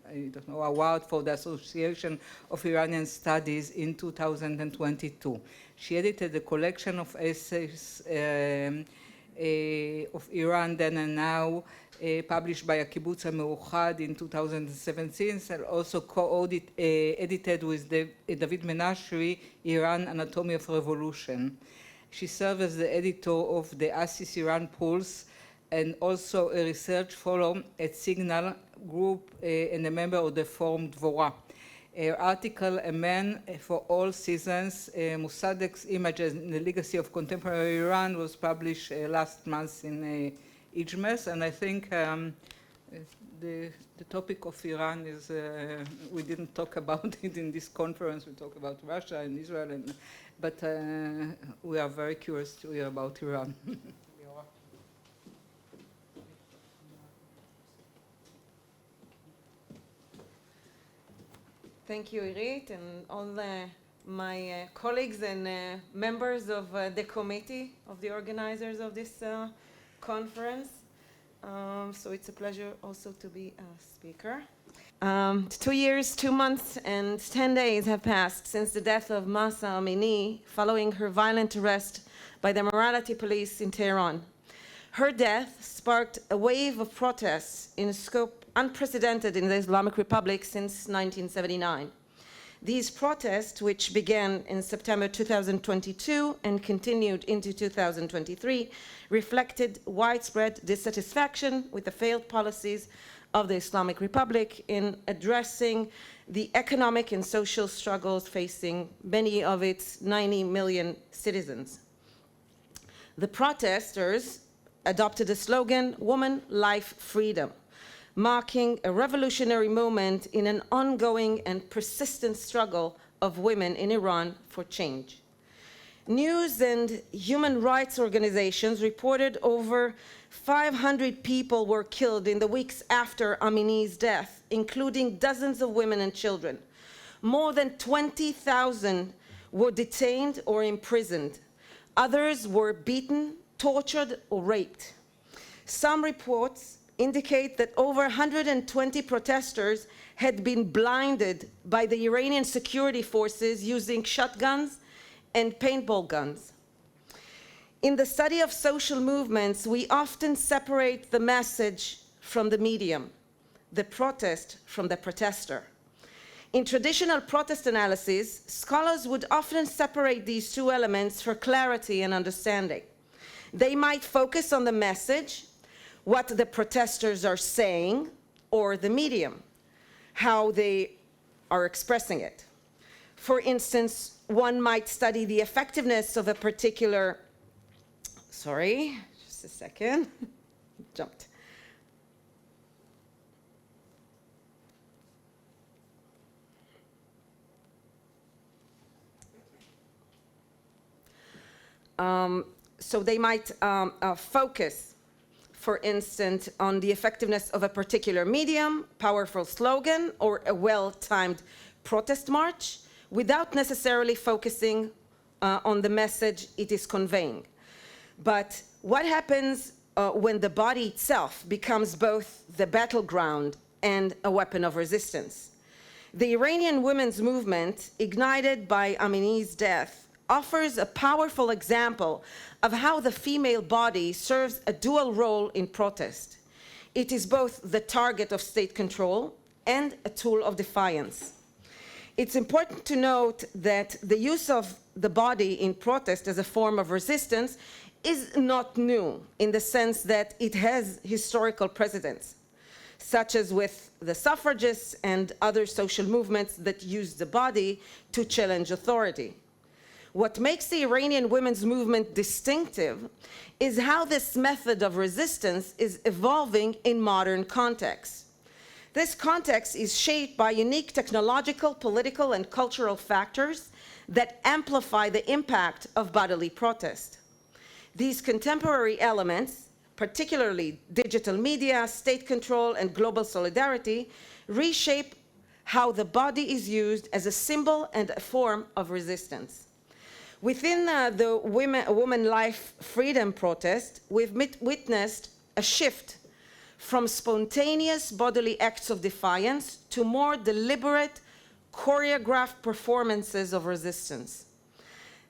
I don't know, award for the Association of Iranian Studies in 2022. She edited a collection of essays of Iran Then and Now, published by Kibbutz HaMe'uchad in 2017, and also co-edited with David Menashri, Iran Anatomy of Revolution. She served as the editor of the ASIS Iran Pulse and also a research fellow at Signal Group and a member of the Forum Dvorah. Her article, A Man for All Seasons, Mossadegh's Images in the Legacy of Contemporary Iran, was published last month in IJMES, and I think the topic of Iran is, we didn't talk about it in this conference, we talked about Russia and Israel, but we are very curious to hear about Iran. Thank you, Irit, and all my colleagues and members of the committee of the organizers of this conference. So it's a pleasure also to be a speaker. 2 years, 2 months, and 10 days have passed since the death of Mahsa Amini following her violent arrest by the morality police in Tehran. Her death sparked a wave of protests in a scope unprecedented in the Islamic Republic since 1979. These protests, which began in September 2022 and continued into 2023, reflected widespread dissatisfaction with the failed policies of the Islamic Republic in addressing the economic and social struggles facing many of its 90 million citizens. The protesters adopted a slogan, "Woman, Life, Freedom," marking a revolutionary moment in an ongoing and persistent struggle of women in Iran for change. News and human rights organizations reported over 500 people were killed in the weeks after Amini's death, including dozens of women and children. More than 20,000 were detained or imprisoned. Others were beaten, tortured, or raped. Some reports indicate that over 120 protesters had been blinded by the Iranian security forces using shotguns and paintball guns. In the study of social movements, we often separate the message from the medium, the protest from the protester. In traditional protest analysis, scholars would often separate these two elements for clarity and understanding. They might focus on the message, what the protesters are saying, or the medium, how they are expressing it. For instance, one might study the effectiveness of a particular, sorry, just a second, jumped. So they might focus, for instance, on the effectiveness of a particular medium, powerful slogan, or a well-timed protest march, without necessarily focusing on the message it is conveying. But what happens when the body itself becomes both the battleground and a weapon of resistance? The Iranian women's movement, ignited by Amini's death, offers a powerful example of how the female body serves a dual role in protest. It is both the target of state control and a tool of defiance. It's important to note that the use of the body in protest as a form of resistance is not new in the sense that it has historical precedents, such as with the suffragists and other social movements that use the body to challenge authority. What makes the Iranian women's movement distinctive is how this method of resistance is evolving in modern contexts. This context is shaped by unique technological, political, and cultural factors that amplify the impact of bodily protest. These contemporary elements, particularly digital media, state control, and global solidarity, reshape how the body is used as a symbol and a form of resistance. Within the women life freedom protest, we've witnessed a shift from spontaneous bodily acts of defiance to more deliberate, choreographed performances of resistance.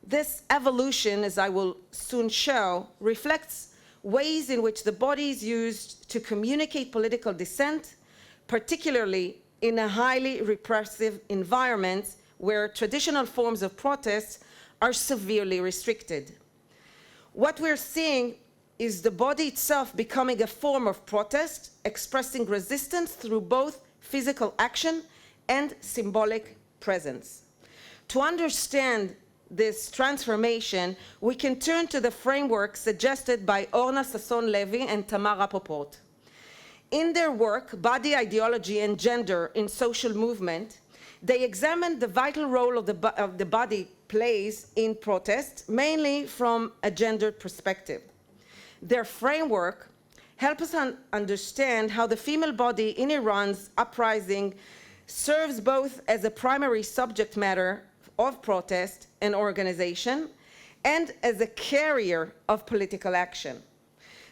This evolution, as I will soon show, reflects ways in which the body is used to communicate political dissent, particularly in a highly repressive environment where traditional forms of protest are severely restricted. What we're seeing is the body itself becoming a form of protest, expressing resistance through both physical action and symbolic presence. To understand this transformation, we can turn to the framework suggested by Orna Sasson-Levy and Tamar Rapoport. In their work, Body, Ideology, and Gender in Social Movement, they examined the vital role of the body plays in protest, mainly from a gendered perspective. Their framework helps us understand how the female body in Iran's uprising serves both as a primary subject matter of protest and organization and as a carrier of political action.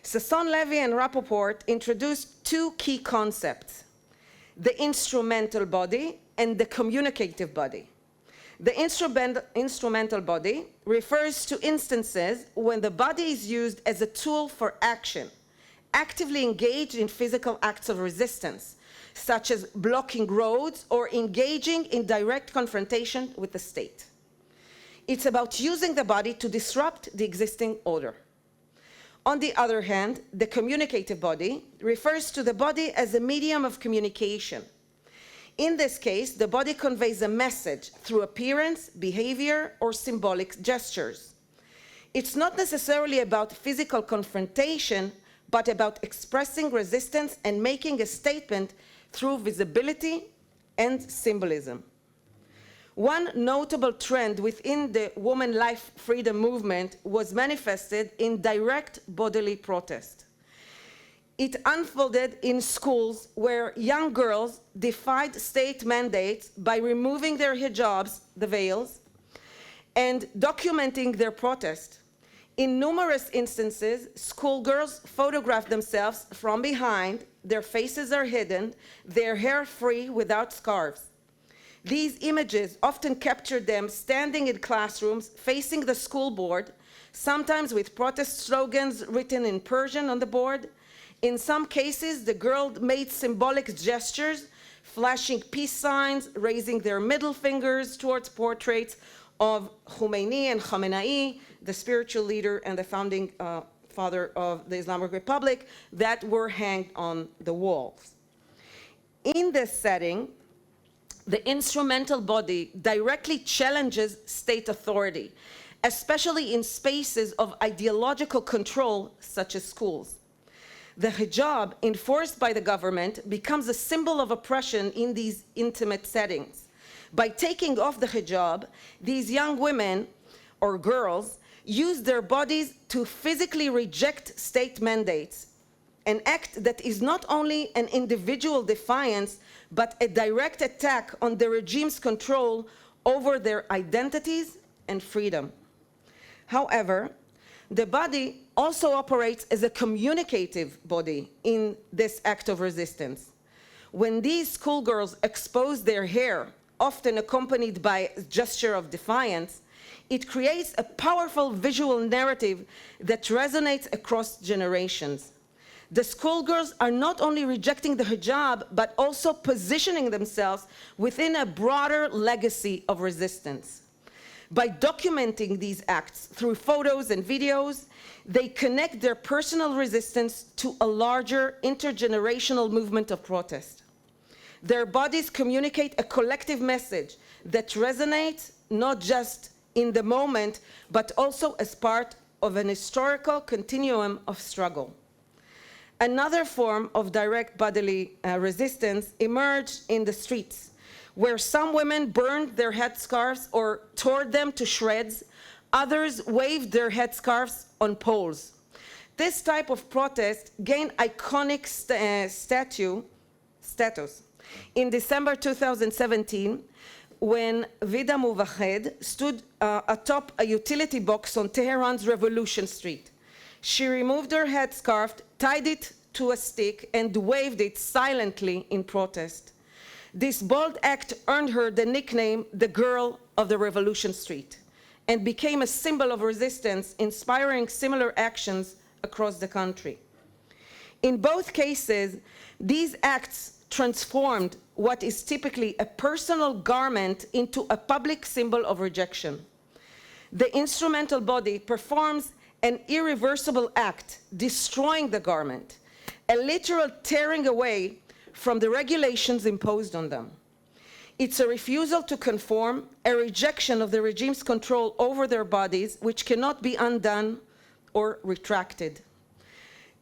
Sasson-Levy and Rapoport introduced two key concepts: the instrumental body and the communicative body. The instrumental body refers to instances when the body is used as a tool for action, actively engaged in physical acts of resistance, such as blocking roads or engaging in direct confrontation with the state. It's about using the body to disrupt the existing order. On the other hand, the communicative body refers to the body as a medium of communication. In this case, the body conveys a message through appearance, behavior, or symbolic gestures. It's not necessarily about physical confrontation, but about expressing resistance and making a statement through visibility and symbolism. One notable trend within the woman life freedom movement was manifested in direct bodily protest. It unfolded in schools where young girls defied state mandates by removing their hijabs, the veils, and documenting their protest. In numerous instances, schoolgirls photographed themselves from behind, their faces are hidden, their hair free without scarves. These images often captured them standing in classrooms facing the school board, sometimes with protest slogans written in Persian on the board. In some cases, the girl made symbolic gestures, flashing peace signs, raising their middle fingers towards portraits of Khomeini and Khamenei, the spiritual leader and the founding father of the Islamic Republic, that were hanged on the walls. In this setting, the instrumental body directly challenges state authority, especially in spaces of ideological control, such as schools. The hijab, enforced by the government, becomes a symbol of oppression in these intimate settings. By taking off the hijab, these young women or girls use their bodies to physically reject state mandates, an act that is not only an individual defiance, but a direct attack on the regime's control over their identities and freedom. However, the body also operates as a communicative body in this act of resistance. When these schoolgirls expose their hair, often accompanied by a gesture of defiance, it creates a powerful visual narrative that resonates across generations. The schoolgirls are not only rejecting the hijab, but also positioning themselves within a broader legacy of resistance. By documenting these acts through photos and videos, they connect their personal resistance to a larger intergenerational movement of protest. Their bodies communicate a collective message that resonates not just in the moment, but also as part of an historical continuum of struggle. Another form of direct bodily resistance emerged in the streets, where some women burned their headscarves or tore them to shreds. Others waved their headscarves on poles. This type of protest gained iconic status, In December 2017, when Vida Muvached stood atop a utility box on Tehran's Revolution Street. She removed her headscarf, tied it to a stick, and waved it silently in protest. This bold act earned her the nickname the Girl of the Revolution Street and became a symbol of resistance, inspiring similar actions across the country. In both cases, these acts transformed what is typically a personal garment into a public symbol of rejection. The instrumental body performs an irreversible act, destroying the garment, a literal tearing away from the regulations imposed on them. It's a refusal to conform, a rejection of the regime's control over their bodies, which cannot be undone or retracted.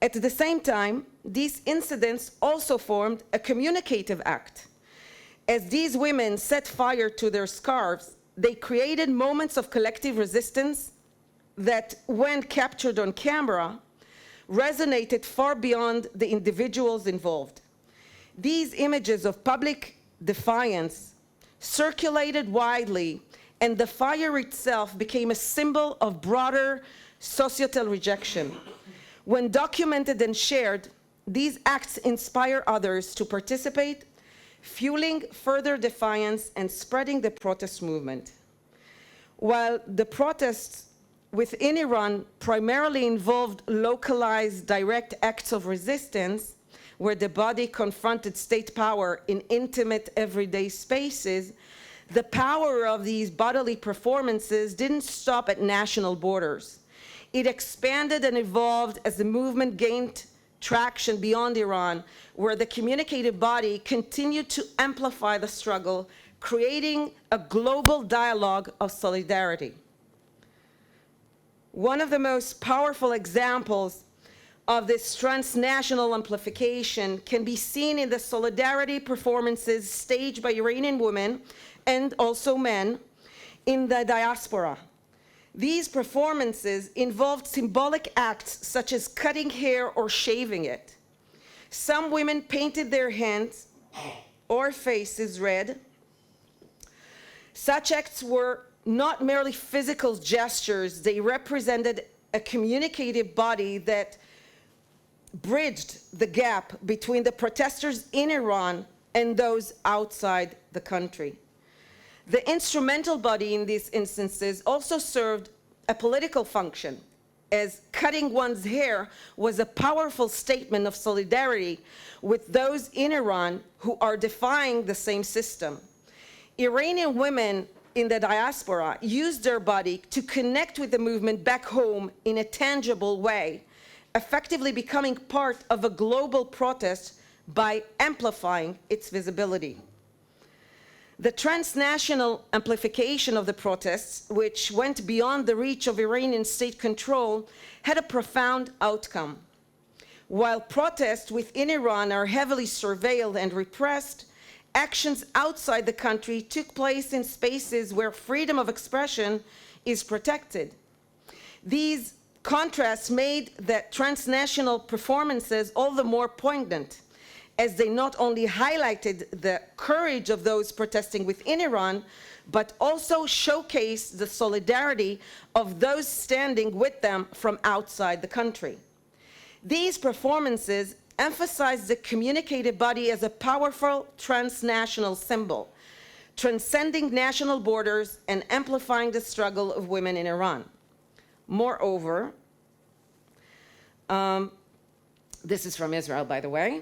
At the same time, these incidents also formed a communicative act. As these women set fire to their scarves, they created moments of collective resistance that, when captured on camera, resonated far beyond the individuals involved. These images of public defiance circulated widely, and the fire itself became a symbol of broader societal rejection. When documented and shared, these acts inspire others to participate, fueling further defiance and spreading the protest movement. While the protests within Iran primarily involved localized direct acts of resistance, where the body confronted state power in intimate everyday spaces, the power of these bodily performances didn't stop at national borders. It expanded and evolved as the movement gained traction beyond Iran, where the communicative body continued to amplify the struggle, creating a global dialogue of solidarity. One of the most powerful examples of this transnational amplification can be seen in the solidarity performances staged by Iranian women and also men in the diaspora. These performances involved symbolic acts such as cutting hair or shaving it. Some women painted their hands or faces red. Such acts were not merely physical gestures, they represented a communicative body that bridged the gap between the protesters in Iran and those outside the country. The instrumental body in these instances also served a political function, as cutting one's hair was a powerful statement of solidarity with those in Iran who are defying the same system. Iranian women in the diaspora used their body to connect with the movement back home in a tangible way, effectively becoming part of a global protest by amplifying its visibility. The transnational amplification of the protests, which went beyond the reach of Iranian state control, had a profound outcome. While protests within Iran are heavily surveilled and repressed, actions outside the country took place in spaces where freedom of expression is protected. These contrasts made the transnational performances all the more poignant, as they not only highlighted the courage of those protesting within Iran, but also showcased the solidarity of those standing with them from outside the country. These performances emphasized the communicative body as a powerful transnational symbol, transcending national borders and amplifying the struggle of women in Iran. Moreover, this is from Israel, by the way,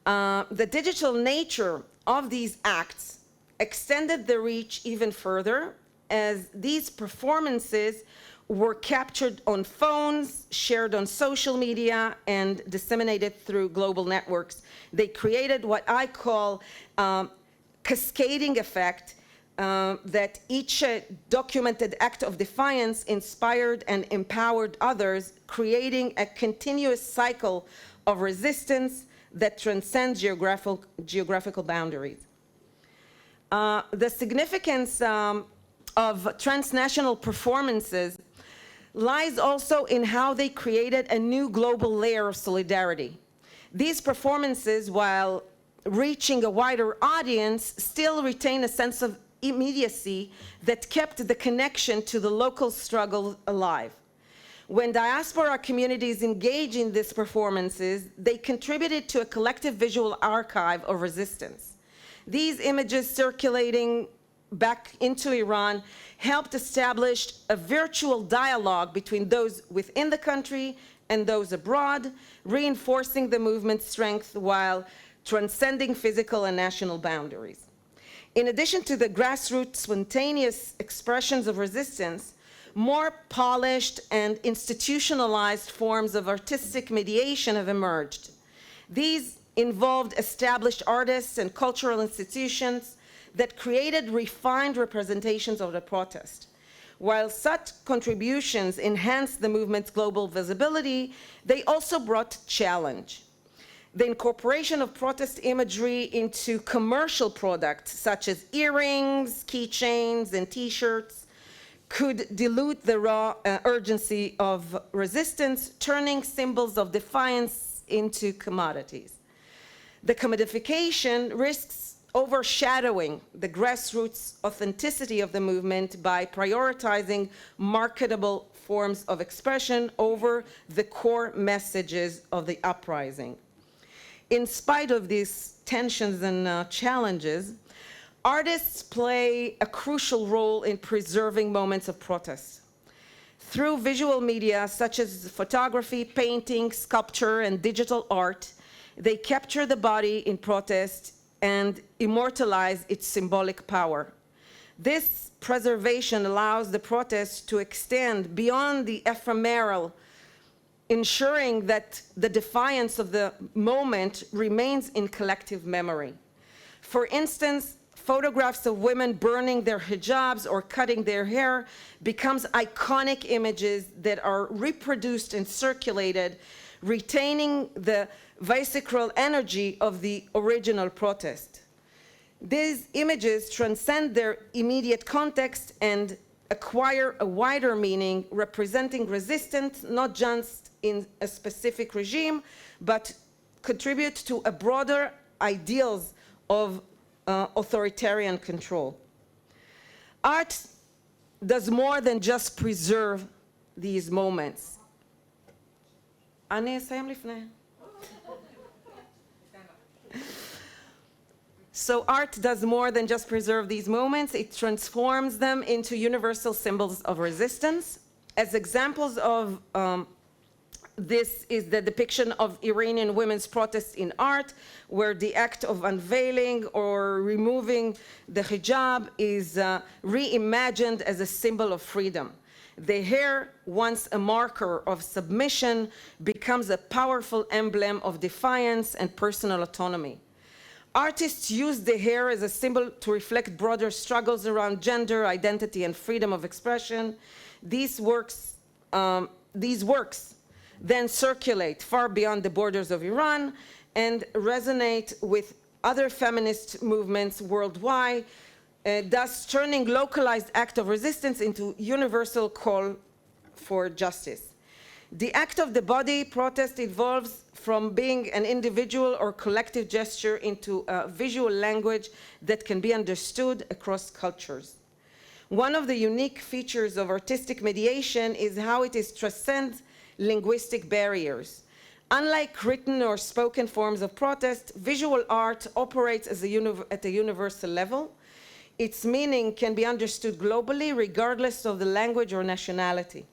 the digital nature of these acts extended the reach even further, as these performances were captured on phones, shared on social media, and disseminated through global networks. They created what I call cascading effect, that each documented act of defiance inspired and empowered others, creating a continuous cycle of resistance that transcends geographical boundaries. The significance of transnational performances lies also in how they created a new global layer of solidarity. These performances, while reaching a wider audience, still retain a sense of immediacy that kept the connection to the local struggle alive. When diaspora communities engage in these performances, they contributed to a collective visual archive of resistance. These images circulating back into Iran helped establish a virtual dialogue between those within the country and those abroad, reinforcing the movement's strength while transcending physical and national boundaries. In addition to the grassroots spontaneous expressions of resistance, more polished and institutionalized forms of artistic mediation have emerged. These involved established artists and cultural institutions that created refined representations of the protest. While such contributions enhanced the movement's global visibility, they also brought challenge. The incorporation of protest imagery into commercial products, such as earrings, keychains, and t-shirts, could dilute the raw urgency of resistance, turning symbols of defiance into commodities. The commodification risks overshadowing the grassroots authenticity of the movement by prioritizing marketable forms of expression over the core messages of the uprising. In spite of these tensions and challenges, artists play a crucial role in preserving moments of protest. Through visual media such as photography, painting, sculpture, and digital art, they capture the body in protest and immortalize its symbolic power. This preservation allows the protest to extend beyond the ephemeral, ensuring that the defiance of the moment remains in collective memory. For instance, photographs of women burning their hijabs or cutting their hair becomes iconic images that are reproduced and circulated, retaining the visceral energy of the original protest. These images transcend their immediate context and acquire a wider meaning, representing resistance not just in a specific regime, but contribute to a broader ideals of authoritarian control. Art does more than just preserve these moments. אני אסיים לפני. So art does more than just preserve these moments. It transforms them into universal symbols of resistance. As examples of this is the depiction of Iranian women's protests in art, where the act of unveiling or removing the hijab is reimagined as a symbol of freedom. The hair, once a marker of submission, becomes a powerful emblem of defiance and personal autonomy. Artists use the hair as a symbol to reflect broader struggles around gender, identity, and freedom of expression. These works then circulate far beyond the borders of Iran and resonate with other feminist movements worldwide, thus turning localized act of resistance into universal call for justice. The act of the body protest evolves from being an individual or collective gesture into a visual language that can be understood across cultures. One of the unique features of artistic mediation is how it transcends linguistic barriers. Unlike written or spoken forms of protest, visual art operates as at a universal level. Its meaning can be understood globally, regardless of the language or nationality.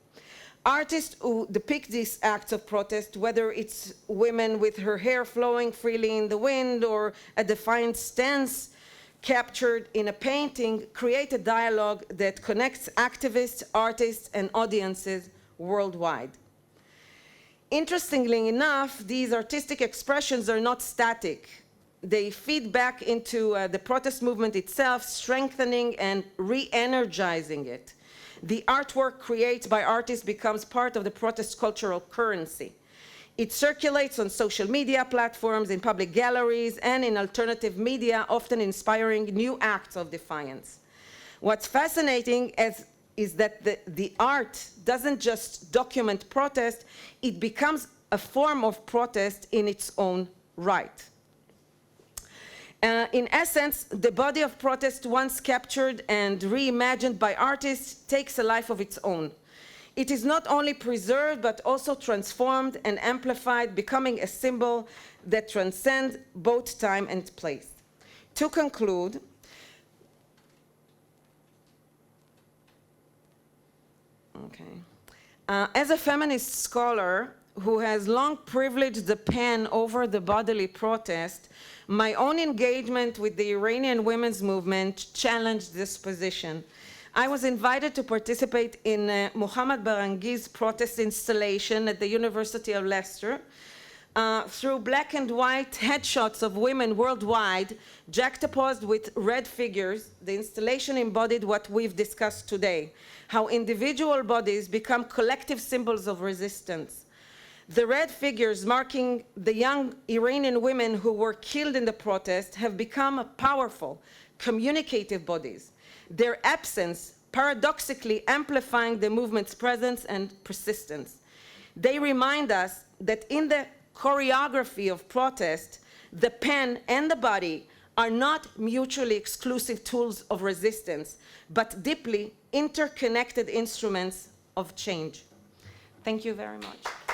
Artists who depict these acts of protest, whether it's women with her hair flowing freely in the wind or a defiant stance captured in a painting, create a dialogue that connects activists, artists, and audiences worldwide. Interestingly enough, these artistic expressions are not static. They feed back into the protest movement itself, strengthening and re-energizing it. The artwork created by artists becomes part of the protest cultural currency. It circulates on social media platforms, in public galleries, and in alternative media, often inspiring new acts of defiance. What's fascinating is that the art doesn't just document protest, it becomes a form of protest in its own right. In essence, the body of protest, once captured and reimagined by artists, takes a life of its own. It is not only preserved, but also transformed and amplified, becoming a symbol that transcends both time and place. To conclude, as a feminist scholar who has long privileged the pen over the bodily protest, my own engagement with the Iranian women's movement challenged this position. I was invited to participate in Muhammad Barangi's protest installation at the University of Leicester. Through black and white headshots of women worldwide, juxtaposed with red figures, the installation embodied what we've discussed today, how individual bodies become collective symbols of resistance. The red figures marking the young Iranian women who were killed in the protest have become powerful, communicative bodies. Their absence paradoxically amplifying the movement's presence and persistence. They remind us that in the choreography of protest, the pen and the body are not mutually exclusive tools of resistance, but deeply interconnected instruments of change. Thank you very much.